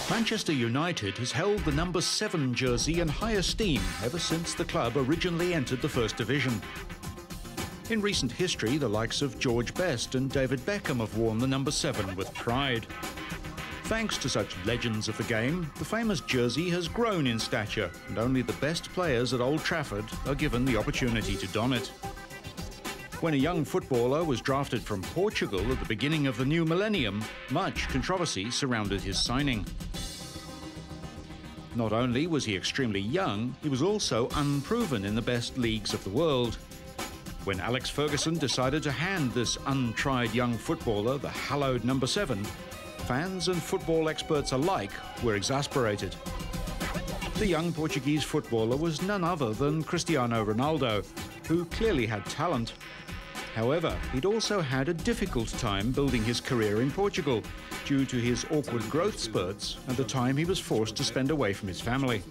Manchester United has held the number 7 jersey in high esteem ever since the club originally entered the First Division. In recent history, the likes of George Best and David Beckham have worn the number 7 with pride. Thanks to such legends of the game, the famous jersey has grown in stature, and only the best players at Old Trafford are given the opportunity to don it. When a young footballer was drafted from Portugal at the beginning of the new millennium, much controversy surrounded his signing. Not only was he extremely young, he was also unproven in the best leagues of the world. When Alex Ferguson decided to hand this untried young footballer the hallowed number 7, fans and football experts alike were exasperated. The young Portuguese footballer was none other than Cristiano Ronaldo, who clearly had talent. However, he'd also had a difficult time building his career in Portugal due to his awkward growth spurts and the time he was forced to spend away from his family.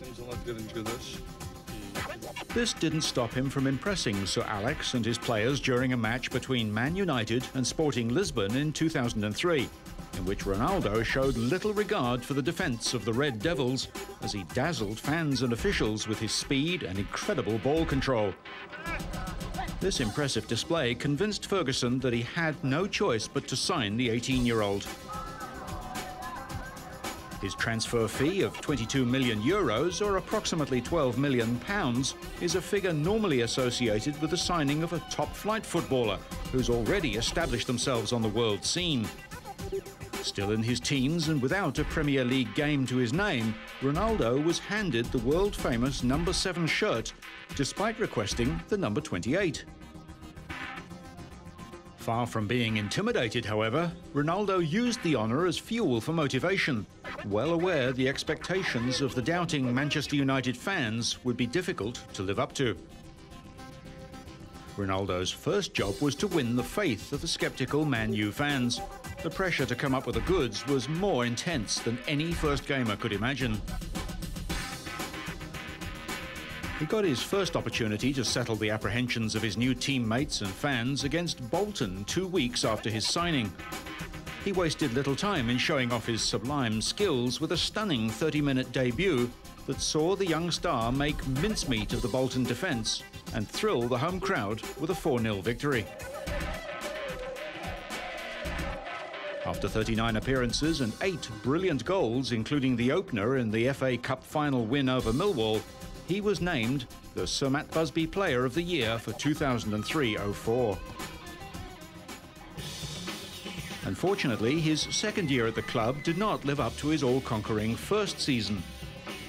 This didn't stop him from impressing Sir Alex and his players during a match between Man United and Sporting Lisbon in 2003, in which Ronaldo showed little regard for the defence of the Red Devils as he dazzled fans and officials with his speed and incredible ball control. This impressive display convinced Ferguson that he had no choice but to sign the 18-year-old. His transfer fee of €22 million, or approximately £12 million, is a figure normally associated with the signing of a top-flight footballer who's already established themselves on the world scene. Still in his teens and without a Premier League game to his name, Ronaldo was handed the world-famous number 7 shirt, despite requesting the number 28. Far from being intimidated, however, Ronaldo used the honour as fuel for motivation, well aware the expectations of the doubting Manchester United fans would be difficult to live up to. Ronaldo's first job was to win the faith of the sceptical Man U fans. The pressure to come up with the goods was more intense than any first gamer could imagine. He got his first opportunity to settle the apprehensions of his new teammates and fans against Bolton 2 weeks after his signing. He wasted little time in showing off his sublime skills with a stunning 30-minute debut that saw the young star make mincemeat of the Bolton defence and thrill the home crowd with a 4-0 victory. After 39 appearances and 8 brilliant goals, including the opener in the FA Cup final win over Millwall, he was named the Sir Matt Busby Player of the Year for 2003-04. Unfortunately, his second year at the club did not live up to his all-conquering first season.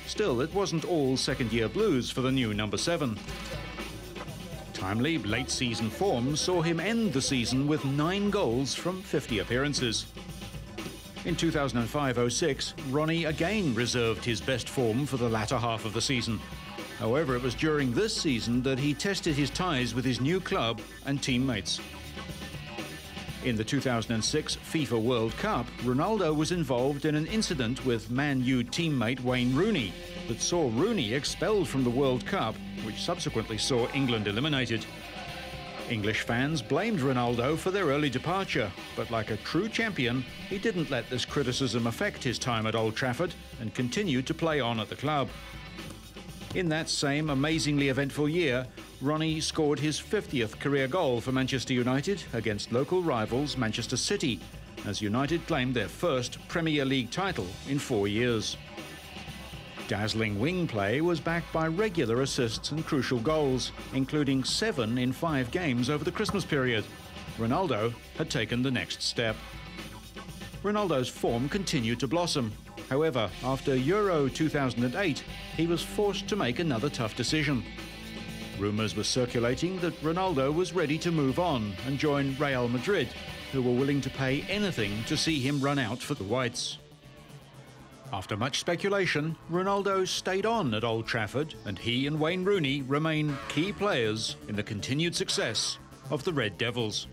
Still, it wasn't all second-year blues for the new number 7. Timely late-season form saw him end the season with 9 goals from 50 appearances. In 2005-06, Ronnie again reserved his best form for the latter half of the season. However, it was during this season that he tested his ties with his new club and teammates. In the 2006 FIFA World Cup, Ronaldo was involved in an incident with Man U teammate Wayne Rooney that saw Rooney expelled from the World Cup, which subsequently saw England eliminated. English fans blamed Ronaldo for their early departure, but like a true champion, he didn't let this criticism affect his time at Old Trafford and continued to play on at the club. In that same amazingly eventful year, Ronnie scored his 50th career goal for Manchester United against local rivals Manchester City, as United claimed their first Premier League title in 4 years. Dazzling wing play was backed by regular assists and crucial goals, including 7 in 5 games over the Christmas period. Ronaldo had taken the next step. Ronaldo's form continued to blossom. However, after Euro 2008, he was forced to make another tough decision. Rumours were circulating that Ronaldo was ready to move on and join Real Madrid, who were willing to pay anything to see him run out for the Whites. After much speculation, Ronaldo stayed on at Old Trafford, and he and Wayne Rooney remain key players in the continued success of the Red Devils.